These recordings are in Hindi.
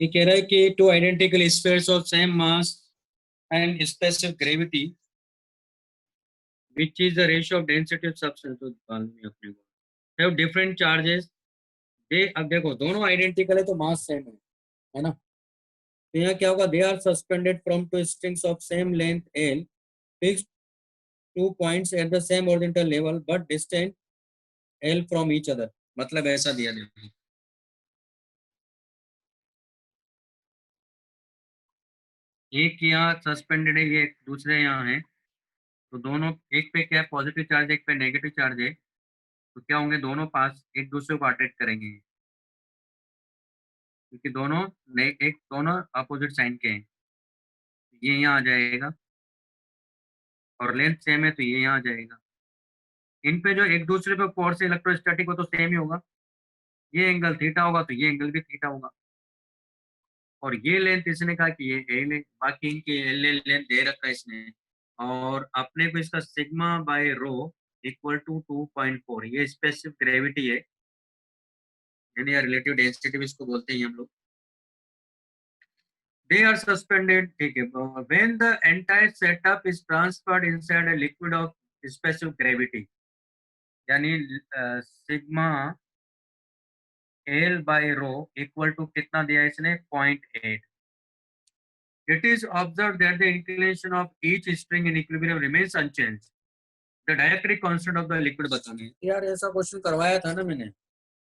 ये कह रहा है कि two identical spheres of same mass and specific gravity which is the ratio of density of substance तो निकालनी है अपने को have different charges दे। अब देखो दोनों आइडेंटिकल है तो मास सेम है ना। तो यहाँ क्या होगा, they are suspended from two strings of same length L fixed to points at the same horizontal level but distant L from each other. मतलब ऐसा दिया देखो, एक यहाँ सस्पेंडेड है, ये दूसरे यहाँ है, तो दोनों एक पे क्या पॉजिटिव चार्ज एक पे नेगेटिव चार्ज है, तो क्या होंगे दोनों पास एक दूसरे को अट्रैक्ट करेंगे क्योंकि एक दोनों अपोजिट साइन के हैं। ये यहाँ आ जाएगा और लेंथ सेम है तो ये यहाँ आ जाएगा। इन पे जो एक दूसरे पे फोर्स इलेक्ट्रोस्टैटिक हो तो सेम ही होगा, ये एंगल थीटा होगा तो ये एंगल भी थीटा होगा। और ये लेंथ इसने कहा कि ये एल है, बाकी इनकी एल लेंथ दे रखा है इसने, और अपने को इसका sigma by rho equal to 2.4 ये स्पेसिफिक ग्रेविटी है, यानी रिलेटिव डेंसिटी भी इसको बोलते हैं हम लोग। They are suspended, ठीक है, when the entire setup is transferred inside a liquid of specific gravity, यानी sigma L by rho equal to कितना दिया इसने 0.8। It is observed that the inclination of each string in equilibrium remains unchanged. The dielectric constant of the liquid बताना है। यार ऐसा क्वेश्चन करवाया था ना मैंने,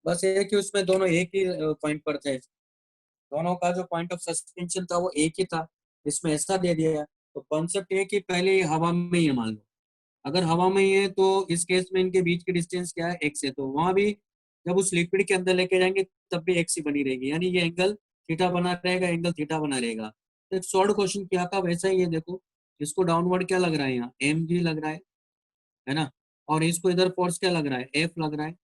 बस ये कि उसमें दोनों एक ही पॉइंट पर थे, दोनों का जो पॉइंट ऑफ सस्पेंशन था वो एक ही था, इसमें ऐसा दे दिया है। तो कॉन्सेप्ट ये कि पहले हवा में ही है मान लो, अगर हवा में ही है तो इस केस में इनके बीच की डिस्टेंस क्या है एक्स है, तो वहां भी जब उस लिक्विड के अंदर लेके जाएंगे तब भी एक्स ही बनी रहेगी, यानी ये एंगल थीटा बना रहेगा, एंगल थीटा बना रहेगा। तो एक शॉर्ट क्वेश्चन किया था वैसा ही है, देखो इसको डाउनवर्ड क्या लग रहा है, यहाँ एम जी लग रहा है ना, और इसको इधर फोर्स क्या लग रहा है एफ लग रहा है,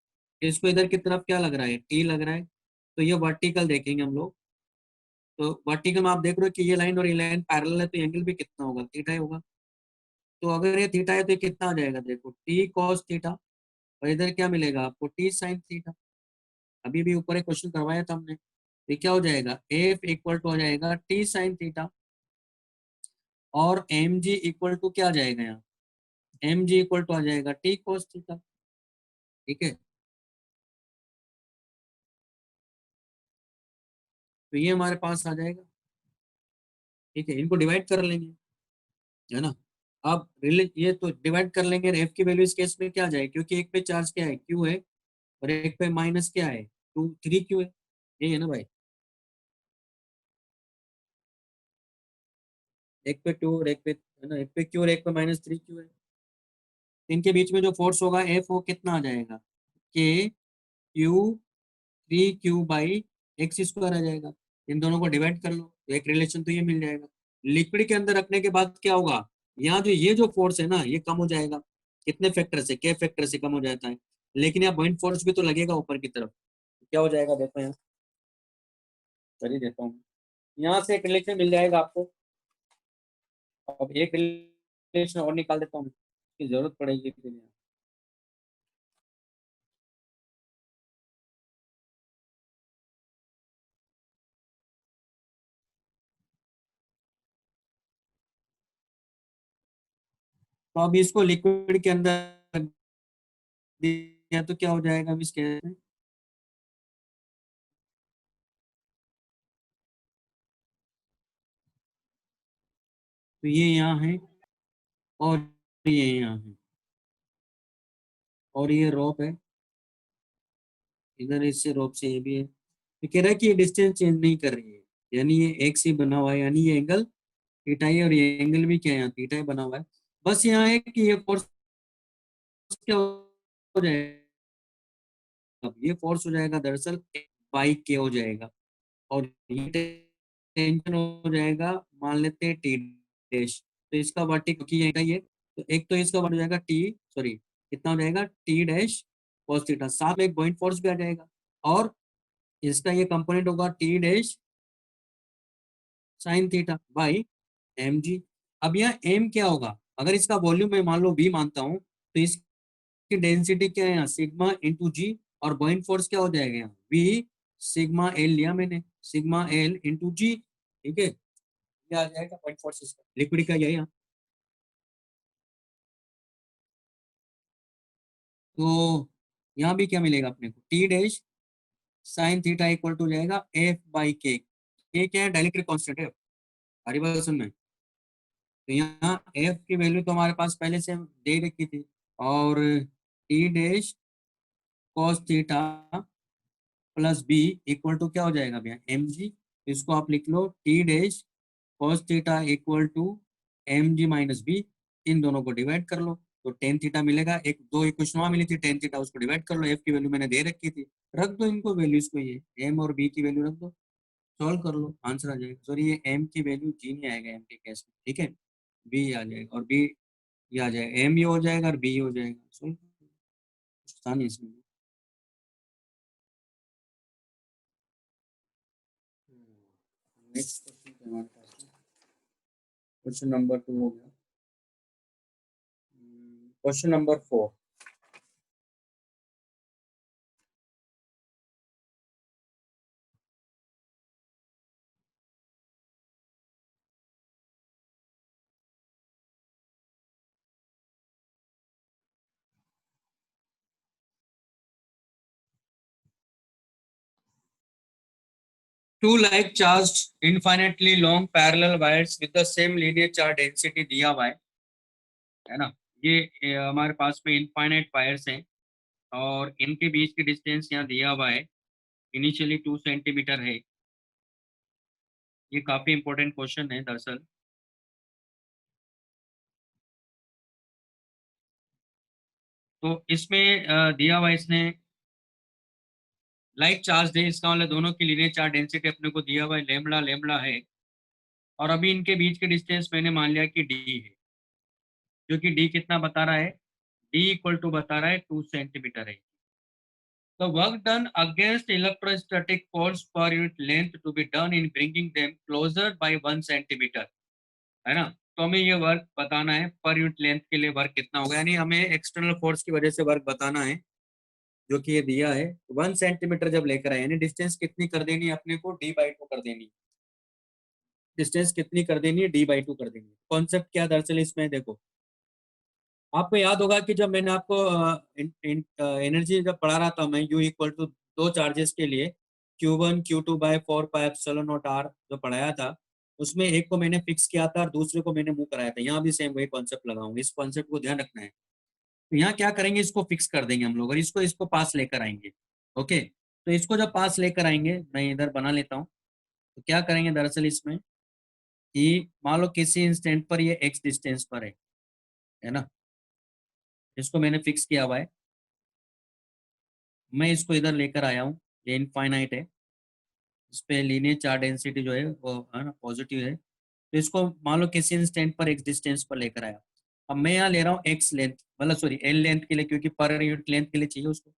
इसको इधर की तरफ क्या लग रहा है टी लग रहा है। तो ये वर्टिकल देखेंगे हम लोग, तो वर्टिकल में आप देख रहे हो कि ये लाइन और ये लाइन पैरेलल है, तो एंगल भी कितना होगा थीटा ही होगा। तो अगर ये थीटा है तो ये कितना आ जाएगा, देखो टी कॉस थीटा, और इधर क्या मिलेगा आपको टी साइन थीटा। अभी भी ऊपर एक क्वेश्चन करवाया था हमने, ये क्या हो जाएगा एफ इक्वल टू हो जाएगा टी साइन थीटा, और एम जी इक्वल टू क्या आ जाएगा यहाँ, एम जी इक्वल टू आ जाएगा टी कॉस थीटा। ठीक है, तो ये हमारे पास आ जाएगा। ठीक है, इनको डिवाइड कर लेंगे, है ना। अब ये तो डिवाइड कर लेंगे, एफ की वैल्यू इस केस में क्या आ जाएगी, क्योंकि एक पे चार्ज क्या है क्यू है, और एक पे माइनस क्या है 3 क्यू है, ये है ना भाई, एक पे 2 और एक पे है ना, एक पे क्यू और एक पे -3 क्यू है। इनके बीच में जो फोर्स होगा एफ वो कितना आ जाएगा k q 3 q by x square आ जाएगा। इन दोनों को डिवाइड कर लो तो एक रिलेशन तो ये मिल जाएगा। लिक्विड के अंदर रखने के बाद क्या होगा, यहाँ जो ये जो फोर्स है ना ये कम हो जाएगा, कितने फैक्टर से के फैक्टर से कम हो जाता है, लेकिन यहाँ पॉइंट फोर्स भी तो लगेगा ऊपर की तरफ, क्या हो जाएगा देखो यहाँ कर ही देता हूँ, यहाँ से एक रिलेशन मिल जाएगा आपको। अब एक रिलेशन और निकाल देता हूँ, इसकी जरूरत पड़ेगी फिर यहाँ। तो अब इसको लिक्विड के अंदर रख दिया तो क्या हो जाएगा, अब इसके तो ये यहाँ है और ये यहाँ है, और ये रोप है इधर, इससे रोप से ये भी है, तो कह रहा है कि ये डिस्टेंस चेंज नहीं कर रही है, यानी ये एक से बना हुआ है, यानी ये एंगल थीटा है, और ये एंगल भी क्या है यहाँ थीटा ही बना हुआ है। बस यहाँ है कि ये फोर्स क्या हो जाएगा, अब ये फोर्स हो जाएगा दरअसल बाई के हो जाएगा, और ये टेंशन हो जाएगा मान लेते हैं टी डैश, तो इसका वर्टिक क्योंकि ये तो एक तो इसका वर्ट हो जाएगा टी, सॉरी कितना हो जाएगा टी डैश cos थीटा, साथ में एक पॉइंट फोर्स भी आ जाएगा, और इसका ये कंपोनेंट होगा T dash sine theta by M G. अब यहाँ एम क्या होगा, अगर इसका वॉल्यूम मैं मान लो वी मानता हूँ तो इसकी डेंसिटी क्या है यहाँ सिग्मा इंटू जी, और पॉइंट फोर्स क्या हो जाएगा यहाँ वी सिग्मा एल लिया मैंने, सिग्मा एल इंटू जी, ठीक है, ये आ जाएगा 0.46, लिक्विड का यही। तो यहाँ भी क्या मिलेगा अपने को, T dash sine theta equal to जाएगा एफ बाई के क्या है, डाइलेक्ट्रिक कांस्टेंट है हमारी बात सुन में। तो यहाँ एफ की वैल्यू तो हमारे पास पहले से दे रखी थी, और t dash cos theta plus b equal to क्या हो जाएगा भैया, एम जी। इसको आप लिख लो t dash cos theta equal to m g minus b, इन दोनों को डिवाइड कर लो तो टेन थीटा मिलेगा। एक दो इक्वेशन वहां मिली थी टेन थीटा, उसको डिवाइड कर लो, एफ की वैल्यू मैंने दे रखी थी, रख दो इनको वैल्यूज को, ये एम और बी की वैल्यू रख दो, सॉल्व कर लो, आंसर आ जाएगा। सॉरी ये एम की वैल्यू जी नहीं आएगा एम के केस में, ठीक है, बी आ जाएगा, और बी ये आ जाएगा, एम ये हो जाएगा और बी हो जाएगा, सॉल्व आसानी इसमें। नेक्स्ट क्वेश्चन हमारे पास क्वेश्चन नंबर 2 हो गया। Question number 4, two like charged infinitely long parallel wires with the same linear charge density दिया हुआ है ना, ये हमारे पास में इनफाइनाइट वायर्स हैं और इनके बीच की डिस्टेंस यहाँ दिया हुआ है, इनिशियली 2 सेंटीमीटर है। ये काफी इंपॉर्टेंट क्वेश्चन है दरअसल। तो इसमें दिया हुआ इसने लाइक चार्ज है, इसका मतलब दोनों की लीनियर चार्ज डेंसिटी अपने को दिया हुआ है, लेमड़ा लेमड़ा है, और अभी इनके बीच की डिस्टेंस मैंने मान लिया कि डी है, जो कि डी कितना बता रहा है, डी इक्वल टू बता रहा है 2 सेंटीमीटर है। The work done against electrostatic force per unit length to be done in bringing them closer by 1 centimetre, है ना। तो हमें ये वर्क बताना है पर यूनिट लेंथ के लिए वर्क कितना होगा, यानी हमें एक्सटर्नल फोर्स की वजह से वर्क बताना है, जो कि ये दिया है 1 सेंटीमीटर जब लेकर आए, यानी डिस्टेंस कितनी कर देनी है अपने को, डी बाई टू कर देनी है, डिस्टेंस कितनी कर देनी है, डी बाई टू कर देनी है। कॉन्सेप्ट क्या दरअसल इसमें देखो, आपको याद होगा कि जब मैंने आपको एनर्जी जब पढ़ा रहा था मैं, यू इक्वल टू दो चार्जेस के लिए Q1 Q2 by 4 pi epsilon naught R जो पढ़ाया था, उसमें एक को मैंने फिक्स किया था और दूसरे को मैंने मूव कराया था। यहाँ भी सेम वही कॉन्सेप्ट लगाऊंगा, इस कॉन्सेप्ट को ध्यान रखना है। तो यहाँ क्या करेंगे, इसको फिक्स कर देंगे हम लोग और इसको इसको पास लेकर आएंगे। ओके, तो इसको जब पास लेकर आएंगे, मैं इधर बना लेता हूँ। तो क्या करेंगे दरअसल इसमें कि मान लो किसी इंस्टेंट पर ये एक्स डिस्टेंस पर है ना, इसको मैंने फिक्स किया हुआ है, मैं इसको इधर लेकर आया हूँ, ये इनफाइनाइट है, इस पे लीनियर चार्ज डेंसिटी जो है वो है ना पॉजिटिव है। तो इसको मान लो किसी इंस्टेंट पर एक्स डिस्टेंस पर लेकर आया, अब मैं यहाँ ले रहा हूँ एक्स लेंथ, मतलब सॉरी एल लेंथ के लिए, क्योंकि पर यूनिट लेंथ के लिए चाहिए उसको,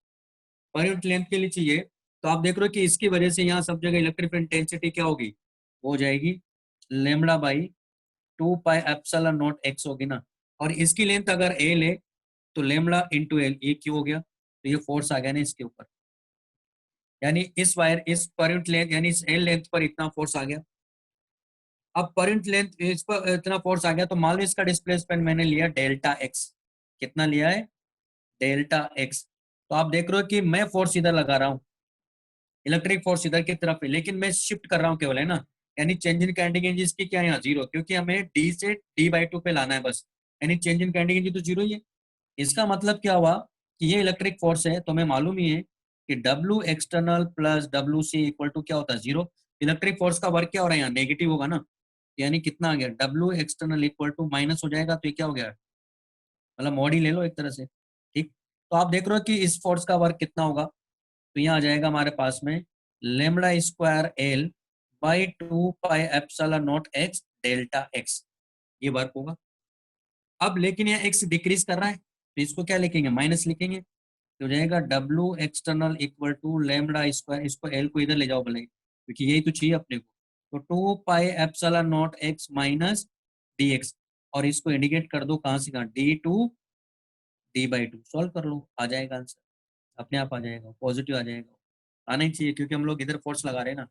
पर यूनिट लेंथ के लिए चाहिए। तो आप देख रहे हो कि इसकी वजह से यहाँ सब जगह इलेक्ट्रिक इंटेंसिटी क्या होगी, हो जाएगी lambda by 2 pi epsilon not x होगी ना, और इसकी लेंथ अगर एल है तो लेमड़ा इंटू एल, ये क्यों हो गया, तो ये फोर्स आ गया ना इसके ऊपर, यानी इस वायर इस पर यूनिट लेंथ यानी इस एल लेंथ पर इतना फोर्स आ गया। अब पर यूनिट लेंथ इस पर इतना फोर्स आ गया, तो मान लो इसका डिस्प्लेसमेंट मैंने लिया डेल्टा एक्स, कितना लिया है, डेल्टा एक्स। तो आप देख रहे हो कि मैं फोर्स इधर लगा रहा हूँ, इलेक्ट्रिक फोर्स इधर की तरफ है, लेकिन मैं शिफ्ट कर रहा हूँ केवल, है ना, यानी चेंज इन काइनेटिक एनर्जी इसकी क्या है यहाँ जीरो, क्योंकि हमें डी से डी बाई टू पे लाना है बस, यानी चेंज इन काइनेटिक एनर्जी तो जीरो ही है। इसका मतलब क्या हुआ कि ये इलेक्ट्रिक फोर्स है, तो हमें मालूम ही है कि W external plus W C equal to क्या होता है, जीरो। इलेक्ट्रिक फोर्स का वर्क क्या हो रहा है यहाँ, नेगेटिव होगा ना, यानी कितना आ गया, W external equal to minus हो जाएगा, तो ये क्या हो गया, मतलब मॉड ही ले लो एक तरह से, ठीक। तो आप देख रहे हो कि इस फोर्स का वर्क कितना होगा, तो यहाँ आ जाएगा हमारे पास में lambda square L by 2 pi epsilon not x delta x, ये वर्क होगा। अब लेकिन यहाँ एक्स डिक्रीज कर रहा है, तो इसको क्या लिखेंगे, माइनस लिखेंगे, तो हो जाएगा W external equal to lambda square, इसको एल को इधर ले जाओ भले, क्योंकि यही तो चाहिए अपने को, तो 2 पाई epsilon not x minus D x, और इसको इंडिकेट कर दो कहाँ से कहाँ, डी बाई टू, सॉल्व कर लो, आ जाएगा आंसर, अपने आप आ जाएगा, पॉजिटिव आ जाएगा। आना ही चाहिए, क्योंकि हम लोग इधर फोर्स लगा रहे हैं ना,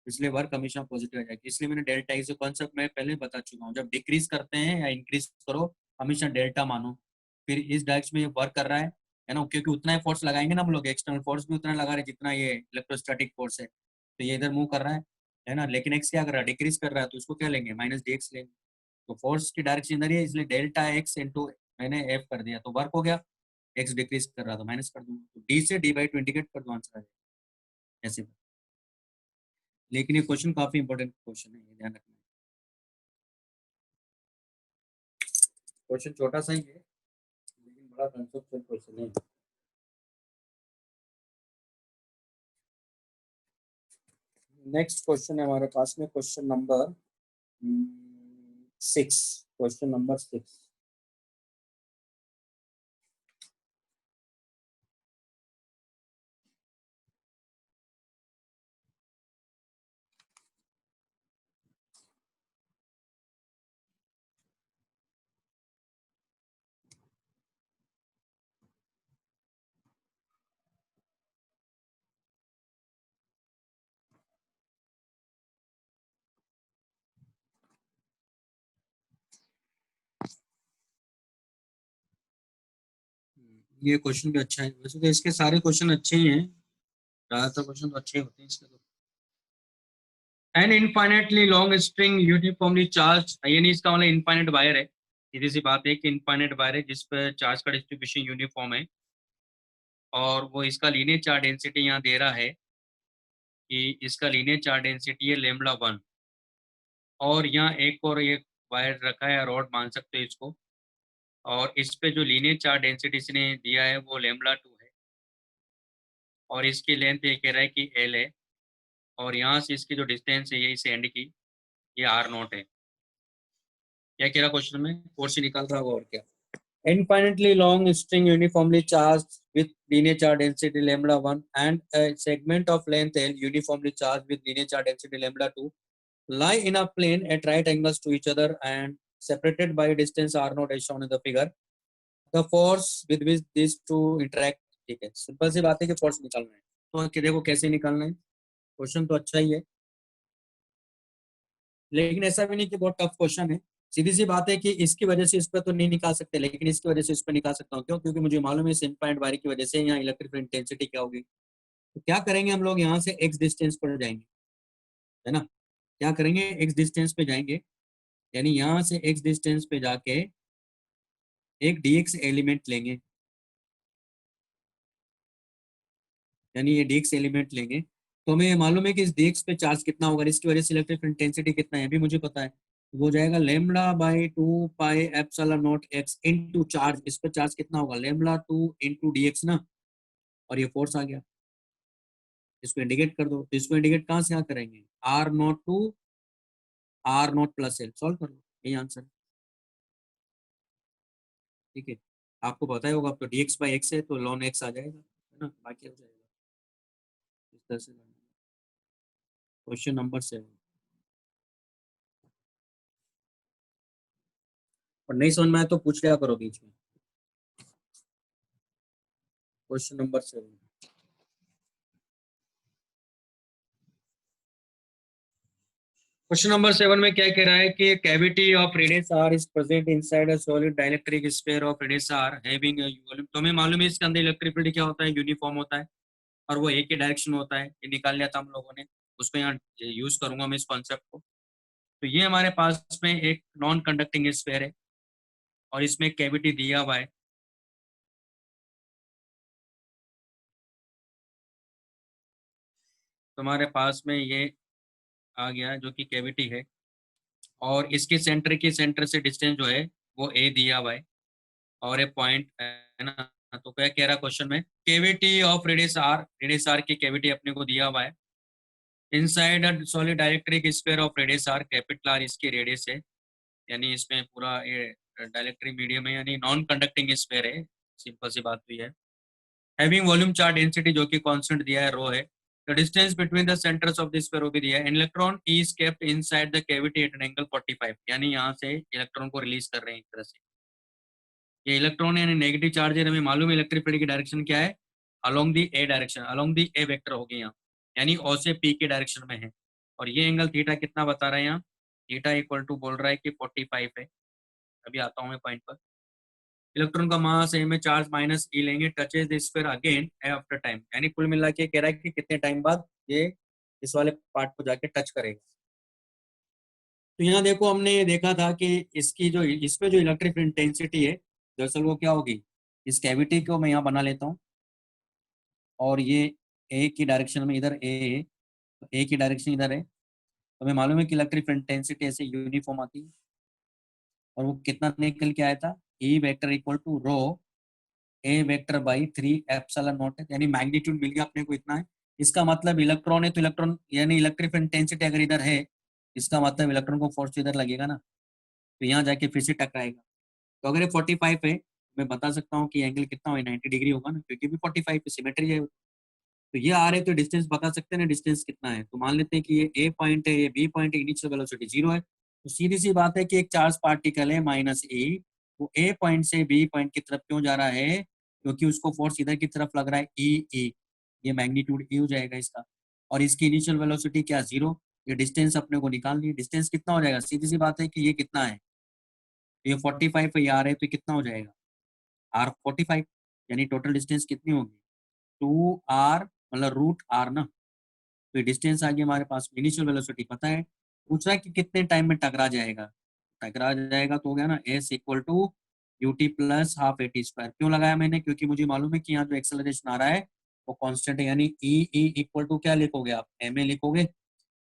इसलिए वर्क हमेशा पॉजिटिव आ जाएगी। इसलिए मैंने डेल्टा इज कॉन्सेप्ट मैं पहले बता चुका हूँ, जब डिक्रीज करते हैं या इंक्रीज करो हमेशा डेल्टा मानो, फिर इस डायरेक्शन में ये वर्क कर रहा है ना, क्योंकि उतना ही फोर्स लगाएंगे ना हम लोग, एक्सटर्नल फोर्स भी उतना लगा रहे हैं जितना ये इलेक्ट्रोस्टैटिक फोर्स है, तो ये इधर मूव कर रहा है ना, लेकिन एक्स क्या कर रहा है, डिक्रीज कर रहा है, तो उसको क्या लेंगे, माइनस डी एक्स लेंगे। तो फोर्स की डायरेक्शन इधर ही है, इसलिए डेल्टा एक्स इंटू मैंने एफ कर दिया तो वर्क हो गया, एक्स डिक्रीज कर रहा था माइनस कर दूंगा, तो डी से डी बाई टू इंटीग्रेट कर दो, आंसर आ जाएगा ऐसे। लेकिन ये क्वेश्चन काफी इंपॉर्टेंट क्वेश्चन है, ये ध्यान रखना है। क्वेश्चन छोटा सा ही है लेकिन बड़ा कंसेप्चुअल क्वेश्चन है। नेक्स्ट क्वेश्चन है हमारे पास में, क्वेश्चन नंबर 6, क्वेश्चन नंबर 6। ये क्वेश्चन भी अच्छा है, वैसे तो इसके सारे क्वेश्चन अच्छे ही हैं, ज्यादातर क्वेश्चन तो अच्छे होते हैं इसके तो। An infinitely long string uniformly charge, यानी इसका मतलब इनफाइनेट वायर है, सीधी सी बात है कि इनफाइनेट वायर है जिस पर चार्ज का डिस्ट्रीब्यूशन यूनिफॉर्म है, और वो इसका लीनियर चार्ज डेंसिटी यहाँ दे रहा है कि इसका लीनियर चार्ज डेंसिटी है लेमड़ा 1, और यहाँ एक और एक वायर रखा है, रॉड मान सकते हो इसको, और इस पे जो लीनियर चार्ज डेंसिटी इसने दिया है वो लेमड़ा 2 है, और इसकी लेंथ ये कह रहा है कि एल है, और यहाँ से इसकी जो डिस्टेंस है ये इस एंड की, ये आर नॉट है। क्या कह रहा क्वेश्चन में, फोर्स निकाल रहा होगा और क्या। Infinitely long string uniformly charged with linear charge density lambda 1 and a segment of length L uniformly charged with linear charge density lambda 2 lie in a plane at right angles to each other and separated by a distance r naught as shown in the figure. The force with which these two interact, ठीक है, सिंपल सी बात है कि फोर्स निकालना है, तो कि देखो कैसे निकालना है, क्वेश्चन तो अच्छा ही है, लेकिन ऐसा भी नहीं कि बहुत टफ क्वेश्चन है। सीधी सी बात है कि इसकी वजह से इस पर तो नहीं निकाल सकते, लेकिन इसकी वजह से इस पर निकाल सकता हूँ, क्यों, क्योंकि मुझे मालूम है इस इनफाइनाइट वायर की वजह से यहाँ इलेक्ट्रिकल इंटेंसिटी क्या होगी। तो क्या करेंगे हम लोग, यहाँ से एक्स डिस्टेंस पर जाएंगे, है ना, क्या करेंगे, एक्स डिस्टेंस पे जाएंगे, यानी यहाँ से एक्स डिस्टेंस पे जाके एक डीएक्स एलिमेंट लेंगे, यानी ये डीएक्स एलिमेंट लेंगे, तो हमें मालूम है कि इस डीएक्स पे चार्ज कितना होगा, इसकी वजह से इलेक्ट्रिक इंटेंसिटी कितना है भी मुझे पता है, तो वो जाएगा lambda by 2 pi epsilon not x into charge, इस पे चार्ज कितना होगा, लेमड़ा 2 इंटू डीएक्स ना, और ये फोर्स आ गया, इसको इंडिकेट कर दो, तो इसको इंडिकेट कहाँ से यहाँ करेंगे, R naught to R naught plus L, solve कर लो, यही आंसर है, ठीक है। आपको पता ही होगा, अब तो डीएक्स बाई एक्स है तो लॉन एक्स आ जाएगा, है ना, बाकी हो जाएगा, इस तरह से। क्वेश्चन नंबर 7, और नहीं समझ में आया तो पूछ लिया करो बीच में। क्वेश्चन नंबर 7, क्वेश्चन नंबर 7 में क्या कह रहा है कि cavity of radius R is present inside a solid dielectric sphere of radius R having a volume, तो हमें मालूम है इसके अंदर इलेक्ट्रिक फील्ड क्या होता है, यूनिफॉर्म होता है, और वो एक ही डायरेक्शन होता है, ये निकाल लिया था हम लोगों ने, उसको यहाँ यूज करूंगा मैं इस कॉन्सेप्ट को। तो ये हमारे पास में एक नॉन कंडक्टिंग स्फीयर है, और इसमें कैविटी दिया हुआ है, तो हमारे पास में ये आ गया जो कि कैविटी है, और इसके सेंटर से डिस्टेंस जो है वो ए दिया हुआ है, और एक पॉइंट है ना, तो क्या कह रहा क्वेश्चन में, केविटी ऑफ रेडियस आर की केविटी अपने को दिया हुआ है, inside a solid dielectric sphere of radius R, capital R इसकी रेडियस है, यानी इसमें पूरा ये डाइलेक्ट्रिक मीडियम है, यानी नॉन कंडक्टिंग स्फीयर है, सिंपल सी बात भी है, हैविंग वॉल्यूम चार्ज डेंसिटी जो कि कांस्टेंट दिया है रो है, the distance between the centres of this sphere वो भी दिया है, electron is kept inside the cavity at an angle 45, यानी यहाँ से इलेक्ट्रॉन को रिलीज कर रहे हैं एक तरह से, ये इलेक्ट्रॉन यानी नेगेटिव चार्ज है, हमें मालूम है इलेक्ट्रिक फील्ड की डायरेक्शन क्या है, along the A direction, along the A vector हो गया यहाँ, यानी ओ से पी के डायरेक्शन में है। और ये एंगल थीटा कितना बता रहा है यहाँ, थीटा इक्वल टू बोल रहा है कि 45 है। अभी आता हूँ मैं पॉइंट पर। इलेक्ट्रॉन का मास ए में चार्ज माइनस ई लेंगे, touches the sphere again after time, यानी कुल मिला के कह रहा है कि कितने टाइम बाद ये इस वाले पार्ट को जाके टच करेगा। तो यहाँ देखो हमने ये देखा था कि इसकी जो इसमें जो इलेक्ट्रिक इंटेंसिटी है दरअसल वो क्या होगी, इस कैविटी को मैं यहाँ बना लेता हूँ और ये ए की डायरेक्शन में इधर ए है, तो ए की डायरेक्शन इधर है, तो हमें मालूम है कि इलेक्ट्रिक इंटेंसिटी ऐसे यूनिफॉर्म आती है। और वो कितना निकल के आया था, E vector equal to rho A vector by 3 epsilon naught है, यानी मैग्नीट्यूड मिल गया अपने को इतना है। इसका मतलब इलेक्ट्रॉन है तो इलेक्ट्रॉन यानी इलेक्ट्रिक इंटेंसिटी अगर इधर है, इसका मतलब इलेक्ट्रॉन को फोर्स इधर लगेगा ना, तो यहाँ जाके फिर से टकराएगा। तो अगर ये 45 है, मैं बता सकता हूँ कि एंगल कितना होगा, 90 डिग्री होगा ना, क्योंकि भी 45 पे सिमेट्री है। तो ये आ रहे तो डिस्टेंस बता सकते हैं ना, डिस्टेंस कितना है। तो मान लेते हैं कि ये ए पॉइंट है, ये बी पॉइंट है, इनिशियल वेलोसिटी 0 है। तो सीधी सी बात है कि एक चार्ज पार्टिकल है माइनस ए, वो ए पॉइंट से बी पॉइंट की तरफ क्यों जा रहा है, क्योंकि उसको फोर्स इधर की तरफ लग रहा है ई ई, ये मैग्नीट्यूड ई हो जाएगा इसका। और इसकी इनिशियल वेलोसिटी क्या, 0। ये डिस्टेंस अपने को निकालनी है, डिस्टेंस कितना हो जाएगा, सीधी सी बात है कि ये कितना है, तो ये 45 पे आ रहा है, तो कितना हो जाएगा आर 45, यानी टोटल डिस्टेंस कितनी होगी 2r, मतलब रूट आर ना। तो डिस्टेंस आ गया हमारे पास, इनिशियल वेलोसिटी पता है, पूछ रहा है कि कितने टाइम में टकरा जाएगा। टकरा जाएगा तो हो गया ना S equal to U T plus half A T square. क्यों लगाया मैंने, क्योंकि मुझे मालूम है कि यहाँ जो एक्सेलरेशन आ रहा है वो कांस्टेंट है, यानी ई ई इक्वल टू क्या लिखोगे आप, एम ए लिखोगे,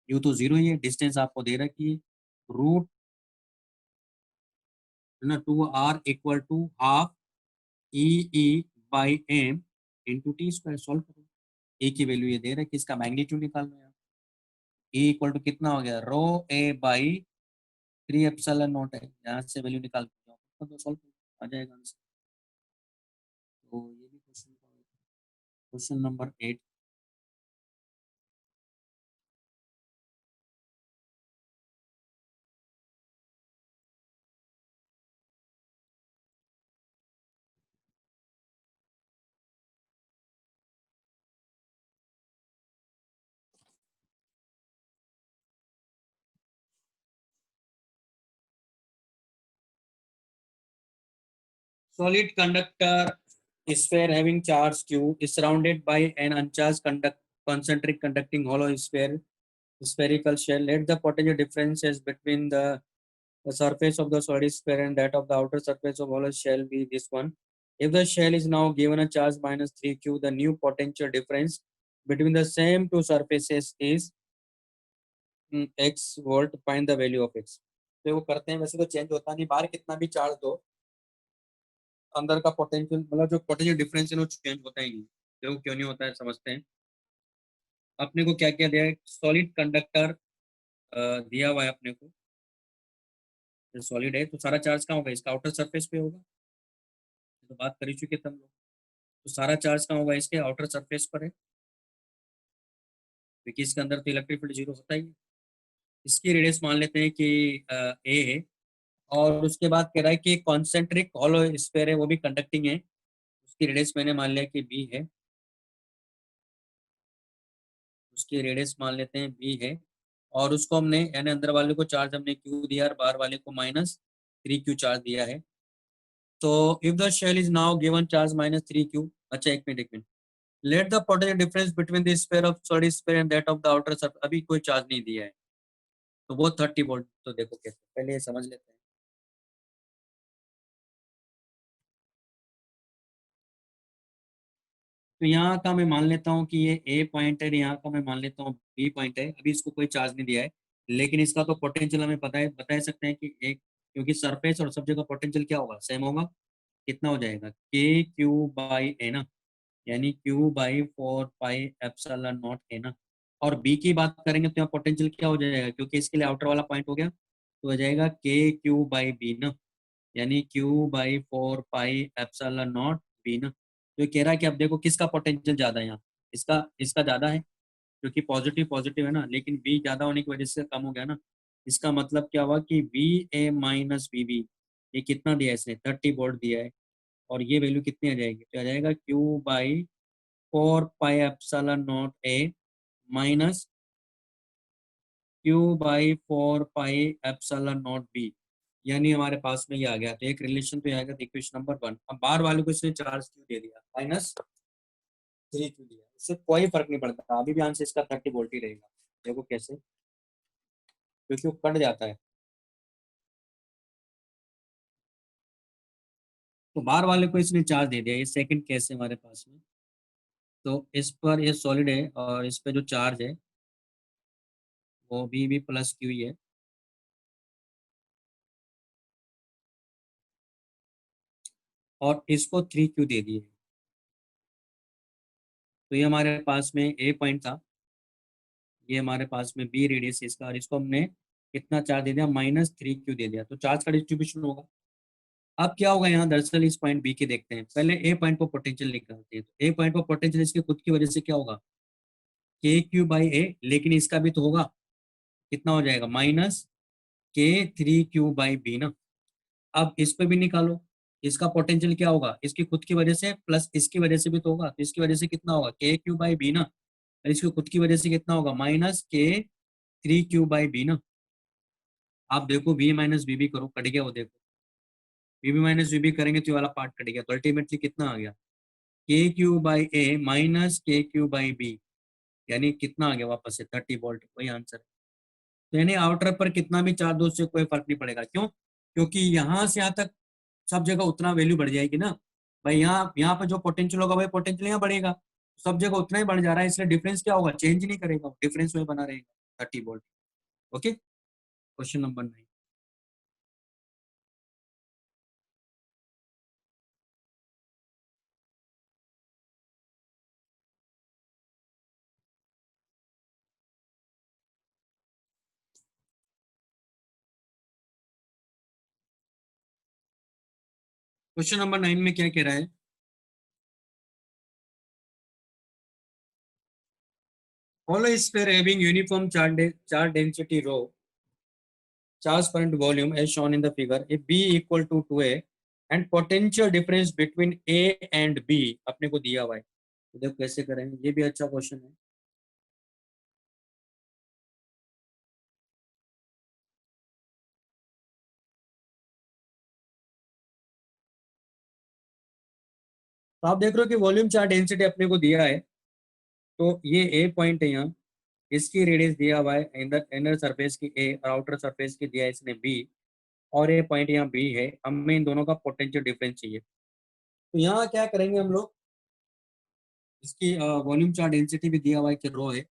यू तो जीरो ही है, डिस्टेंस आपको दे रखी है रूट है ना 2r equal to half E E by M into T square. Solve करो, ए की वैल्यू ये दे रहा है कि इसका मैग्नीट्यूड निकालना है। ए इक्वल टू कितना हो गया, रो ए बाई 3 एप्सिलॉन नॉट है, यहाँ से वैल्यू निकाल तो सॉल्व आ जाएगा आंसर। तो ये भी question, question number 8। Solid conductor sphere having charge q is surrounded by an uncharged concentric conducting hollow sphere, spherical shell. Let the potential differences between the surface of the solid sphere and that of the outer surface of hollow shell be this one. If the shell is now given a charge minus 3q, the new potential difference between the same two surfaces is x volt. Find the value of x. तो वो करते हैं, वैसे तो चेंज होता नहीं, बाहर कितना भी चार्ज दो, अंदर का पोटेंशियल मतलब जो पोटेंशियल डिफरेंस है वो चेंज होता ही नहीं। देखो क्यों नहीं होता है, समझते हैं। अपने को क्या क्या दिया है, सॉलिड कंडक्टर दिया हुआ है अपने को, सॉलिड है तो सारा चार्ज कहाँ होगा, इसका आउटर सरफेस पे होगा, तो बात कर ही चुके थे हम लोग। तो सारा चार्ज कहाँ होगा, इसके आउटर सरफेस पर है, क्योंकि इसके अंदर तो इलेक्ट्रिक फील्ड जीरो होता ही है। इसकी रेडियस मान लेते हैं कि ए है, और उसके बाद कह रहा है कि कॉन्सेंट्रिक हॉलो स्फीयर है वो भी कंडक्टिंग है, उसकी रेडियस मैंने मान लिया कि बी है, उसकी रेडियस मान लेते हैं बी है। और उसको हमने यानी अंदर वाले को चार्ज हमने क्यू दिया और बाहर वाले को माइनस 3q चार्ज दिया है। तो if the shell is now given charge minus 3q, अच्छा एक minute, let the potential difference between the sphere of solid sphere and that of the outer surface, अभी कोई चार्ज नहीं दिया है तो वो 30 वोल्ट। तो देखो कैसे, पहले ये समझ लेते हैं। तो यहाँ का मैं मान लेता हूँ कि ये ए पॉइंट है, यहाँ का मैं मान लेता हूँ बी पॉइंट है, अभी इसको कोई चार्ज नहीं दिया है, लेकिन इसका तो पोटेंशियल हमें पता है, बता सकते हैं कि एक, क्योंकि सरफेस और सब जगह पोटेंशियल क्या होगा, सेम होगा। कितना हो जाएगा, के क्यू बाई ए ना, यानी Q by 4 pi epsilon not a ना। और बी की बात करेंगे तो यहाँ पोटेंशियल क्या हो जाएगा, क्योंकि इसके लिए आउटर वाला पॉइंट हो गया, तो हो जाएगा के क्यू बाई बी ना, यानी Q by 4 pi epsilon not be ना। तो ये कह रहा है कि अब देखो किसका पोटेंशियल ज्यादा है यहाँ, इसका इसका ज्यादा है, क्योंकि पॉजिटिव पॉजिटिव है ना, लेकिन बी ज्यादा होने की वजह से कम हो गया ना। इसका मतलब क्या हुआ कि बी ए माइनस बी बी, ये कितना दिया है इसने, 30 वोल्ट दिया है, और ये वैल्यू कितनी आ जाएगी, तो आ जाएगा Q by 4 pi epsilon not a minus Q by 4 pi epsilon not be, यानी हमारे पास में ये आ गया। तो एक रिलेशन पे आएगा इक्वेशन नंबर 1। अब बाहर वाले को इसने चार्ज क्यू दे दिया, -3 क्यू दिया, इससे कोई फर्क नहीं पड़ता, अभी भी आंसर इसका 30 वोल्ट ही रहेगा। देखो कैसे, क्योंकि वो कट जाता है। तो बाहर वाले को इसने चार्ज दे दिया, ये सेकंड केस है हमारे पास में। तो इस पर ये सॉलिड है और इस पे जो चार्ज है वो भी प्लस क्यू ही है। और इसको 3 क्यू दे दिए। तो ये हमारे पास में ए पॉइंट था, ये हमारे पास में बी रेडियस है इसका, और इसको हमने कितना चार्ज दे दिया, -3 क्यू दे दिया। तो चार्ज का डिस्ट्रीब्यूशन होगा। अब क्या होगा यहाँ, दरअसल इस पॉइंट बी के देखते हैं, पहले ए पॉइंट पर पोटेंशियल निकालते हैं। तो ए पॉइंट पर पोटेंशियल इसके खुद की वजह से क्या होगा, के क्यू बाई ए, लेकिन इसका भी तो होगा, कितना हो जाएगा, -K3 क्यू बाई बी ना। अब इस पे भी निकालो, इसका पोटेंशियल क्या होगा, इसकी खुद की वजह से प्लस इसकी वजह से भी तो होगा। तो इसकी वजह से कितना होगा, K3 क्यू बाई बी ना, और इसकी खुद की वजह से कितना होगा, -K3 क्यू बाई बी ना। आप देखो बी माइनस बी भी करो, कट गया वो, देखो बी माइनस बी करेंगे तो ये वाला पार्ट कट गया। तो अल्टीमेटली कितना आ गया, K3 by A -K3 by B, यानी कितना आ गया वापस से 30 वोल्ट, वही आंसर है। तो यानी आउटर पर कितना भी चार्ज दो, उससे कोई फर्क नहीं पड़ेगा। क्यों, क्योंकि यहाँ से यहाँ तक सब जगह उतना वैल्यू बढ़ जाएगी ना भाई। यहाँ यहाँ पर जो पोटेंशियल होगा वही पोटेंशियल यहाँ बढ़ेगा, सब जगह उतना ही बढ़ जा रहा है, इसलिए डिफरेंस क्या होगा, चेंज नहीं करेगा, डिफरेंस वही बना रहेगा 30 volt. Okay, question number 9। Question number 9 में क्या कह रहा है, hollow sphere having uniform charge density rho, charge current volume as shown in the figure, if B equal to 2A and potential difference between A and B अपने को दिया हुआ है। तो देखो कैसे करेंगे, ये भी अच्छा क्वेश्चन है। तो आप देख रहे हो कि वॉल्यूम चार्ज डेंसिटी अपने को दिया है, तो ये ए पॉइंट है यहाँ, इसकी रेडियस दिया हुआ है, इनर इनर सरफेस की ए और आउटर सरफेस की दिया है इसने बी, और ये पॉइंट यहाँ बी है। हमें इन दोनों का पोटेंशियल डिफरेंस चाहिए। तो यहाँ क्या करेंगे हम लोग, इसकी वॉल्यूम चार्ज डेंसिटी भी दिया हुआ है कि रो है,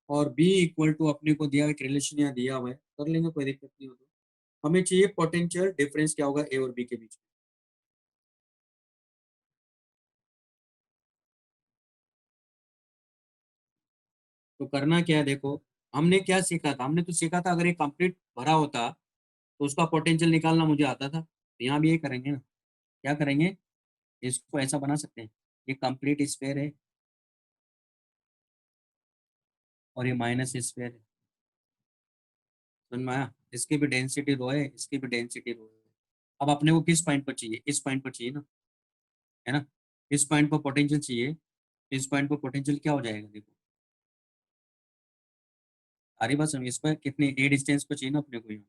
और बी इक्वल टू अपने को दिया हुआ एक रिलेशन यहाँ दिया हुआ है, कर लेंगे कोई दिक्कत नहीं होगी। हमें चाहिए पोटेंशियल डिफरेंस क्या होगा ए और बी के बीच में। तो करना क्या है, देखो हमने क्या सीखा था, हमने तो सीखा था अगर ये कंप्लीट भरा होता तो उसका पोटेंशियल निकालना मुझे आता था। तो यहाँ भी ये करेंगे ना, क्या करेंगे, इसको ऐसा बना सकते हैं, ये कंप्लीट स्फीयर है और ये माइनस स्फीयर है, समझ में आया, इसकी भी डेंसिटी रो है, इसकी भी डेंसिटी रो है। अब अपने को किस पॉइंट पर चाहिए, इस पॉइंट पर चाहिए ना, है ना, इस पॉइंट पर पोटेंशियल चाहिए। इस पॉइंट पर पोटेंशियल क्या हो जाएगा, देखो सारी बात समझ, इस पर कितने ए डिस्टेंस पर चाहिए ना अपने को यहाँ।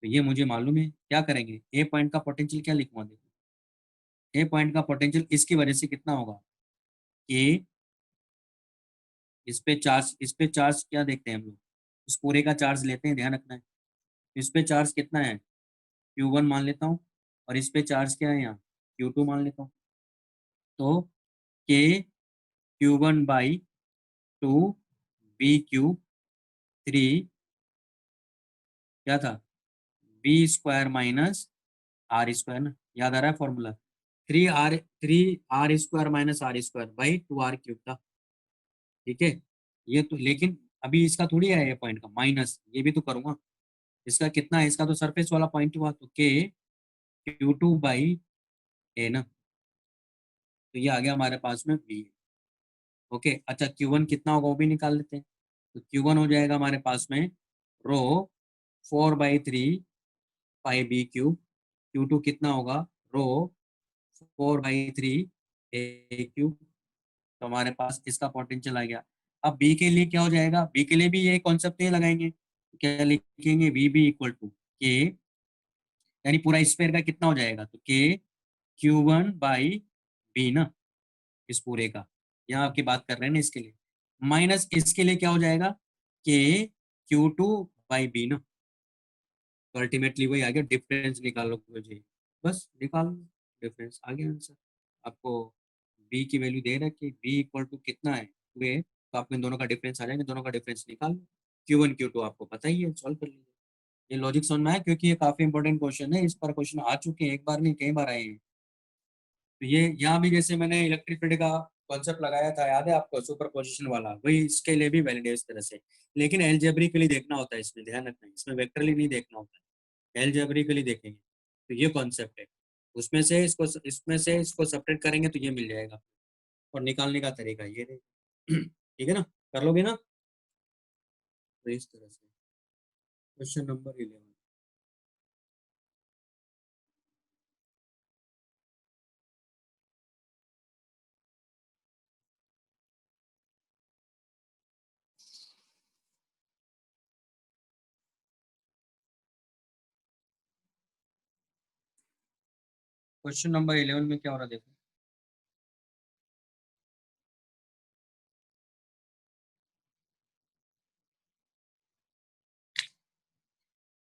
तो ये मुझे मालूम है, क्या करेंगे, ए पॉइंट का पोटेंशियल क्या लिखूंगा, देखो ए पॉइंट का पोटेंशियल इसकी वजह से कितना होगा, कि इस पे चार्ज क्या देखते हैं हम लोग, इस पूरे का चार्ज लेते हैं, ध्यान रखना है। इस पे चार्ज कितना है, Q1 मान लेता हूँ, और इस पे चार्ज क्या है यहाँ, Q2 मान लेता हूँ। तो K Q1/2 BQ3 क्या था, B² - R², ना, याद आ रहा है फॉर्मूला, 3R² - R² 2R³ था। ठीक है, ये तो लेकिन अभी इसका थोड़ी है ये पॉइंट का माइनस, ये भी तो करूंगा। इसका कितना है, इसका तो सरफेस वाला पॉइंट हुआ, तो K Q2/A ना। तो ये आ गया हमारे पास में बी। ओके, अच्छा Q1 कितना होगा वो भी निकाल लेते हैं। तो Q1 हो जाएगा हमारे पास में रो 4/3 पाई बी क्यूब। Q2 कितना होगा, रो 4/3 ए क्यू, तो हमारे पास इसका पोटेंशियल आ गया। अब बी के लिए क्या हो जाएगा, बी के लिए भी ये कॉन्सेप्ट ये लगाएंगे, क्या लिखेंगे, वी बी इक्वल टू के, यानी पूरा स्क्वायर का कितना हो जाएगा, तो के क्यू वन बाई बी ना, इस पूरे का, यहाँ आपकी बात कर रहे हैं ना इसके लिए, माइनस इसके लिए क्या हो जाएगा, k Q two by B ना। तो अल्टीमेटली वही आ गया, डिफरेंस निकालो मुझे, बस निकाल डिफरेंस, आ गया आंसर आपको। बी की वैल्यू दे रखी, बी इक्वल टू कितना है, वे, तो आपको इन दोनों का डिफरेंस आ जाएगा, दोनों का डिफरेंस निकाल लो, क्यू वन क्यू टू आपको पता ही है, सॉल्व कर लीजिए। ये लॉजिक समझ में आया, क्योंकि ये काफी इंपॉर्टेंट क्वेश्चन है, इस पर क्वेश्चन आ चुके हैं, एक बार नहीं कई बार आए हैं। तो ये यहाँ भी जैसे मैंने इलेक्ट्रिक फील्ड का कॉन्सेप्ट लगाया था, याद है आपको, सुपर पोजिशन वाला, वही इसके लिए भी वैलिड है इस तरह से, लेकिन एलजेब्रिकली देखना होता है, इसमें ध्यान रखना है, इसमें वेक्टरली नहीं देखना होता है, एलजेब्रिकली देखेंगे। तो ये कॉन्सेप्ट है, उसमें से इसको, इसमें से इसको सेपरेट करेंगे तो ये मिल जाएगा, और निकालने का तरीका ये रहेगा। ठीक है ना, कर लोगे ना, तो इस तरह से क्वेश्चन नंबर 11। क्वेश्चन नंबर 11 में क्या हो रहा है देखो,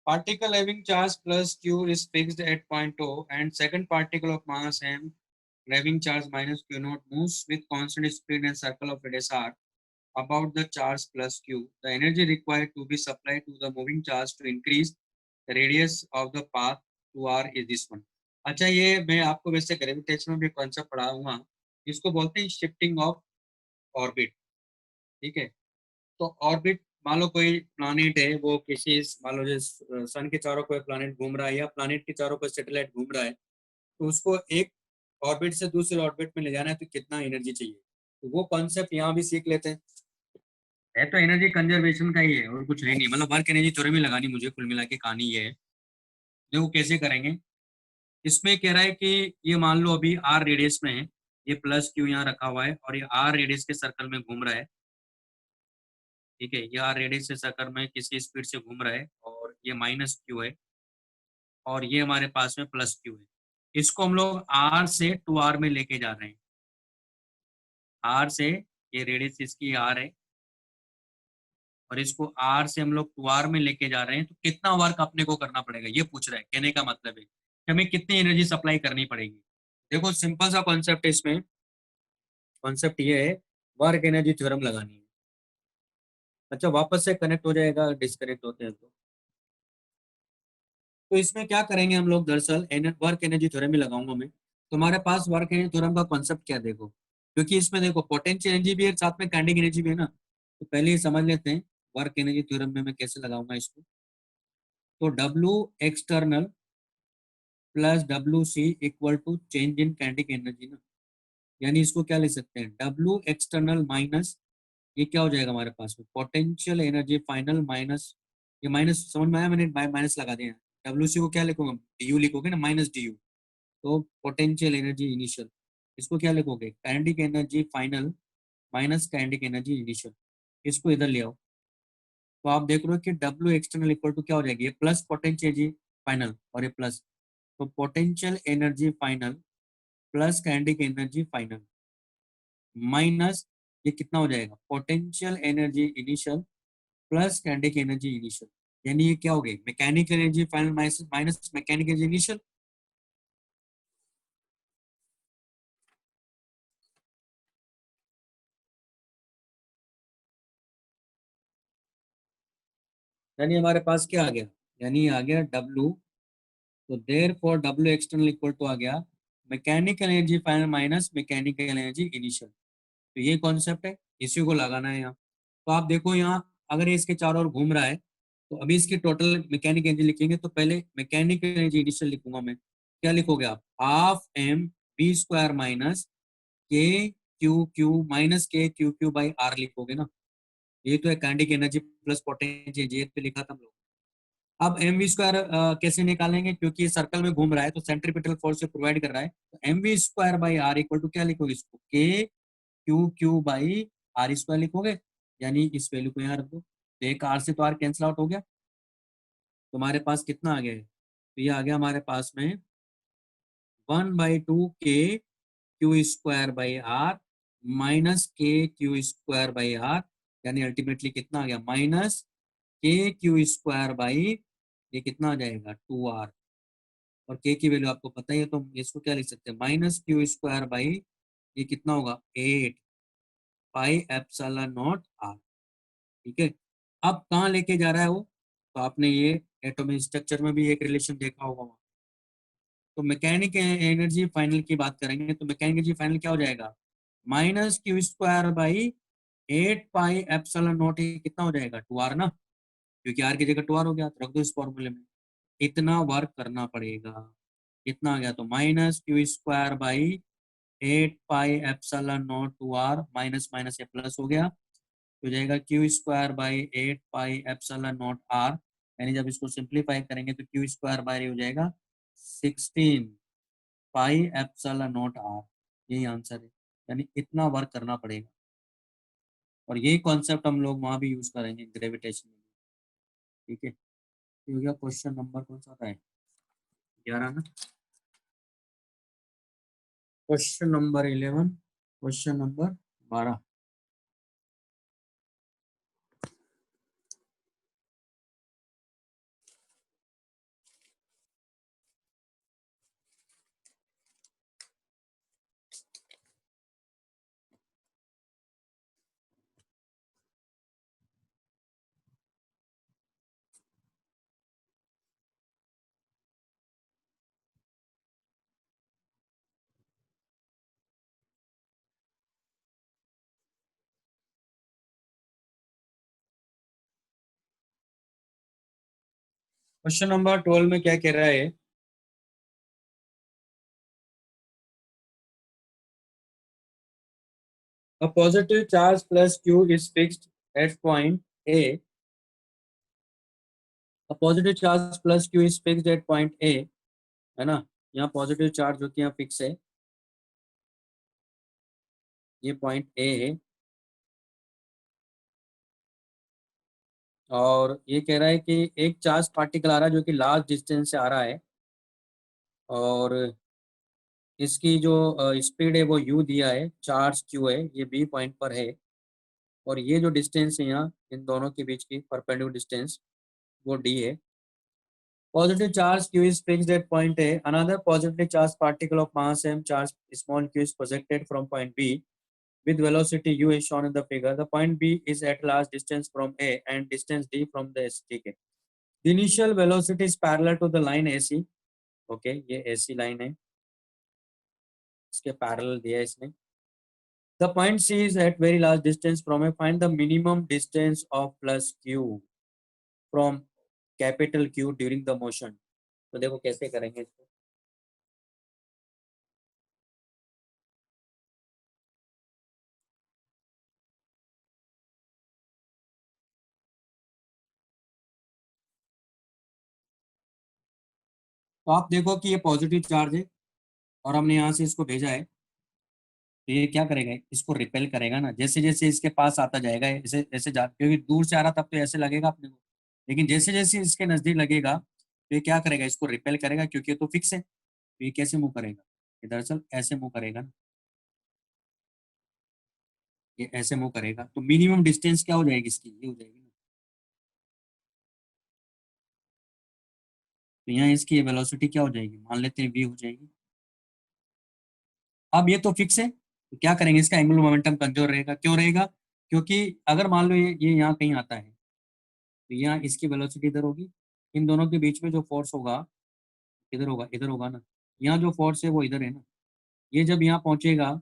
particle having charge plus q is fixed at point O and second particle of mass m having charge minus q naught moves with constant speed in circle of radius r about the charge plus q. The energy required to be supplied to the moving charge to increase the radius of the path to r is this one. अच्छा, ये मैं आपको वैसे ग्रेविटेशन में भी कॉन्सेप्ट पढ़ाऊंगा, इसको बोलते हैं शिफ्टिंग ऑफ ऑर्बिट। ठीक है, तो ऑर्बिट, मान लो कोई प्लानिट है, वो किसी, मान लो जैसे सन के चारों कोई प्लानिट घूम रहा है, या प्लानिट के चारों कोई सैटेलाइट घूम रहा है, तो उसको एक ऑर्बिट से दूसरे ऑर्बिट में ले जाना है, तो कितना एनर्जी चाहिए, तो वो कॉन्सेप्ट यहाँ भी सीख लेते हैं। है तो एनर्जी कंजर्वेशन का ही है, और कुछ है नहीं, मतलब वर्क एनर्जी थ्योरम ही लगानी मुझे, कुल मिला के कहानी ये है। देखो कैसे करेंगे, इसमें कह रहा है कि ये मान लो अभी आर रेडियस में है, ये प्लस क्यू यहाँ रखा हुआ है, और ये आर रेडियस के सर्कल में घूम रहा है। ठीक है, ये आर रेडियस के सर्कल में किसी स्पीड से घूम रहा है, और ये माइनस क्यू है, और ये हमारे पास में प्लस क्यू है। इसको हम लोग आर से टू आर में लेके जा रहे हैं, आर से, ये रेडियस इसकी आर है, और इसको आर से हम लोग टू आर में लेके जा रहे हैं, तो कितना वर्क अपने को करना पड़ेगा, ये पूछ रहा है, कहने का मतलब है कि हमें कितनी एनर्जी सप्लाई करनी पड़ेगी। देखो सिंपल सा कॉन्सेप्ट है इसमें, कॉन्सेप्ट ये है, वर्क एनर्जी थ्योरम लगानी है। अच्छा, वापस से कनेक्ट हो जाएगा, डिस्कनेक्ट होते हैं तो इसमें क्या करेंगे हम लोग, दरअसल वर्क एनर्जी थ्योरम ही लगाऊंगा मैं। तो हमारे पास वर्क एनर्जी थ्योरम का कॉन्सेप्ट क्या है देखो, क्योंकि इसमें देखो पोटेंशियल एनर्जी भी है, साथ में काइनेटिक एनर्जी भी है ना, तो पहले ये समझ लेते हैं वर्क एनर्जी थ्योरम में मैं कैसे लगाऊंगा इसको। तो W external plus W C equal to change in kinetic energy ना, यानी इसको क्या ले सकते हैं, डब्ल्यू एक्सटर्नल माइनस, ये क्या हो जाएगा हमारे पास में, पोटेंशियल एनर्जी फाइनल माइनस, ये माइनस समझ में आया, मैंने माइनस लगा दिया। डब्ल्यू सी को क्या लिखूंगा, डी यू लिखोगे ना, माइनस डी यू, तो पोटेंशियल एनर्जी इनिशियल, इसको क्या लिखोगे, kinetic energy final minus kinetic energy initial, इसको इधर ले आओ। तो आप देख रहे हो कि डब्ल्यू एक्सटर्नल इक्वल टू क्या हो जाएगी, ये प्लस पोटेंशियल एनर्जी फाइनल, और ये प्लस, तो potential energy final plus kinetic energy final minus, ये कितना हो जाएगा, potential energy initial plus kinetic energy initial, यानी ये क्या हो गई, mechanical energy final minus minus mechanical energy initial. यानी हमारे पास क्या आ गया, यानी आ गया डब्ल्यू, तो देर फॉर डब्ल्यू एक्सटर्नल इक्वल टू आ गया mechanical energy final minus mechanical energy initial. तो ये कॉन्सेप्ट है, इसी को लगाना है यहाँ। तो आप देखो यहाँ, अगर ये इसके चारों ओर घूम रहा है, तो अभी इसकी टोटल मैकेनिकल एनर्जी लिखेंगे, तो पहले मैकेनिकल एनर्जी इनिशियल लिखूंगा मैं, क्या लिखोगे आप, half M B square minus K Q Q minus K Q Q by R लिखोगे ना, ये तो है काइनेटिक एनर्जी प्लस पोटेंशियल, ये तो लिखा था हम लोग। अब एम वी स्क्वायर कैसे निकालेंगे, क्योंकि सर्कल में घूम रहा है तो सेंट्रीपिटल फोर्स से प्रोवाइड कर रहा है, तो M V square by R equal to क्या लिखोगे इसको, K Q Q by R square लिखोगे, यानी इस वैल्यू को यहाँ रख दो, तो एक आर से तो आर कैंसिल आउट हो गया, तुम्हारे पास कितना आ गया है, तो ये आ गया हमारे पास में 1/2 K Q square by R minus K Q square by R, यानी अल्टीमेटली कितना आ गया, minus K Q square by, ये कितना आ जाएगा 2r, और के की वैल्यू आपको पता ही है, तो इसको क्या लिख सकते हैं, माइनस क्यू स्क्वायर बाई, ये कितना होगा 8 पाई एप्सिलॉन नॉट r। ठीक है, अब कहाँ लेके जा रहा है वो, तो आपने ये एटॉमिक स्ट्रक्चर में भी एक रिलेशन देखा होगा वहाँ। तो मैकेनिक एनर्जी फाइनल की बात करेंगे, तो मैकेनिक एनर्जी फाइनल क्या हो जाएगा, minus Q square by 8 pi epsilon not, ये कितना हो जाएगा 2r ना, क्योंकि r की जगह 2r हो गया, तो रख दो इस फॉर्मूले में, इतना वर्क करना पड़ेगा, कितना आ गया, तो minus Q square by 8 pi epsilon not 2r, minus minus ये प्लस हो गया, तो जाएगा Q square by 8 pi epsilon not r, यानी जब इसको सिंप्लीफाई करेंगे तो क्यू स्क्वायर बाई हो जाएगा 16 पाई एप्सिलॉन नॉट r, यही आंसर है, यानी इतना वर्क करना पड़ेगा, और यही कॉन्सेप्ट हम लोग वहां भी यूज करेंगे ग्रेविटेशन में। ठीक है, तो हो गया क्वेश्चन नंबर कौन सा था, 11 ना, question number 11, question number 12। Question number 12 में क्या कह रहा है, a positive charge plus q is fixed at point a, a positive charge plus q is fixed at point a, है ना, यहाँ पॉजिटिव चार्ज जो कि यहाँ फिक्स है, ये पॉइंट ए है, और ये कह रहा है कि एक चार्ज पार्टिकल आ रहा है जो कि लार्ज डिस्टेंस से आ रहा है, और इसकी जो स्पीड है वो u दिया है, चार्ज q है, ये b पॉइंट पर है, और ये जो डिस्टेंस है यहाँ इन दोनों के बीच की परपेंडिकुलर डिस्टेंस वो d है। Positive charge q is fixed at point A. Another positively charged particle of mass m charge small q is projected from point B with velocity u is shown in the figure. The point B is at large distance from A and distance d from the S. ठीक है, the initial velocity is parallel to the line AC. Okay, ये AC line है, इसके parallel दिया है इसने. The point C is at very large distance from A. Find the minimum distance of plus q from capital Q during the motion. तो देखो कैसे करेंगे इसको. तो आप देखो कि ये पॉजिटिव चार्ज है और हमने यहाँ से इसको भेजा है, तो ये क्या करेगा, इसको रिपेल करेगा ना, जैसे जैसे इसके पास आता जाएगा, ऐसे ऐसे जा, क्योंकि दूर से आ रहा तब तो ऐसे लगेगा अपने को, लेकिन जैसे जैसे इसके नजदीक लगेगा तो ये क्या करेगा, इसको रिपेल करेगा, क्योंकि ये तो फिक्स है, तो ये कैसे मूव करेगा, ये दरअसल ऐसे मूव करेगा ना, ये ऐसे मूव करेगा, तो मिनिमम डिस्टेंस क्या हो जाएगी इसकी, ये हो जाएगी ना, तो यहाँ इसकी वेलोसिटी क्या हो जाएगी, मान लेते हैं v हो जाएगी। अब ये तो फिक्स है, तो क्या करेंगे, इसका एंगुलर मोमेंटम कंजर्व रहेगा, क्यों रहेगा, क्योंकि अगर मान लो ये यहाँ कहीं आता है, तो यहाँ इसकी वेलोसिटी इधर होगी, इन दोनों के बीच में जो फोर्स होगा इधर होगा ना, यहाँ जो फोर्स है वो इधर है ना, ये जब यहाँ पहुंचेगा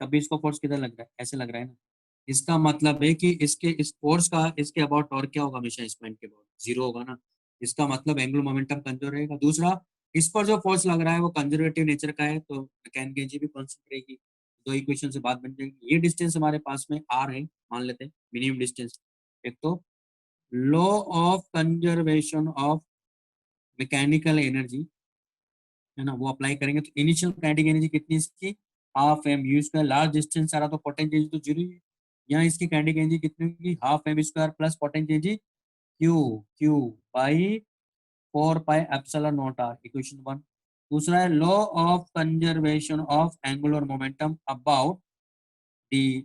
तब भी इसको फोर्स किधर लग रहा है, ऐसे लग रहा है ना, इसका मतलब है कि इसके इस फोर्स का इसके अबाउट टॉर्क क्या होगा, हमेशा इस पॉइंट के अबाउट जीरो होगा ना, इसका मतलब एंगुलर मोमेंटम कंजर्व रहेगा। दूसरा, इस पर जो फोर्स लग रहा है वो कंजर्वेटिव नेचर का है, तो मैकेनिकल एनर्जी भी कांस्टेंट रहेगी, दो इक्वेशन से बात बन जाएगी। ये डिस्टेंस हमारे पास में आर है, मान लेते हैं मिनिमम डिस्टेंस, एक तो law of conservation of mechanical energy, है ना, वो अप्लाई करेंगे तो इनिशियल काइनेटिक एनर्जी कितनी इसकी, half m u square, large distance आ रहा तो पोटेंशियल तो जीरो ही है। यहाँ इसकी काइनेटिक एनर्जी कितनी होगी, half M square plus potential Q, Q by 4 pi epsilon naught R, equation 1। दूसरा है law of conservation of angular momentum about the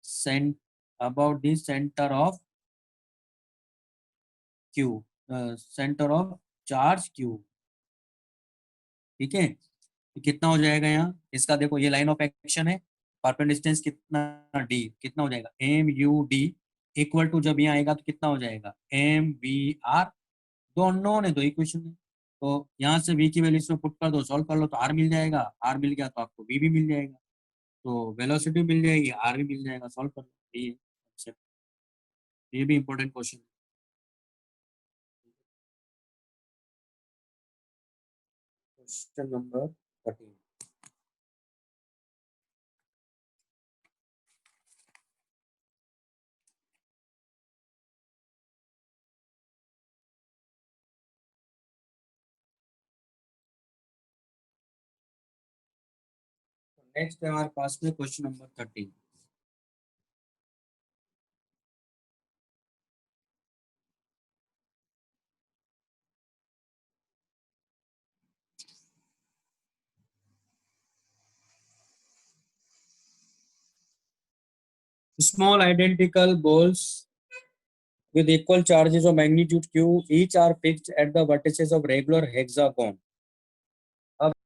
cent about the centre of Q, centre of charge Q, ठीक है। तो कितना हो जाएगा यहाँ इसका, देखो ये लाइन ऑफ एक्शन है, परपेंडिकुलर डिस्टेंस कितना डी, कितना हो जाएगा M U D equal to, जब यहाँ आएगा तो कितना हो जाएगा एम वी आर, दो अननोन है, दो इक्वेशन है। तो यहाँ से v की वैल्यू इसमें पुट कर दो, सॉल्व कर लो तो r मिल जाएगा, r मिल गया तो आपको v भी मिल जाएगा, तो वेलोसिटी मिल जाएगी, r भी मिल जाएगा, सॉल्व कर लो। ये भी इंपॉर्टेंट क्वेश्चन है। Question number 13। नेक्स्ट है हमारे पास में question number 13। Small identical balls with equal charges of magnitude q each are fixed at the vertices of regular hexagon. अब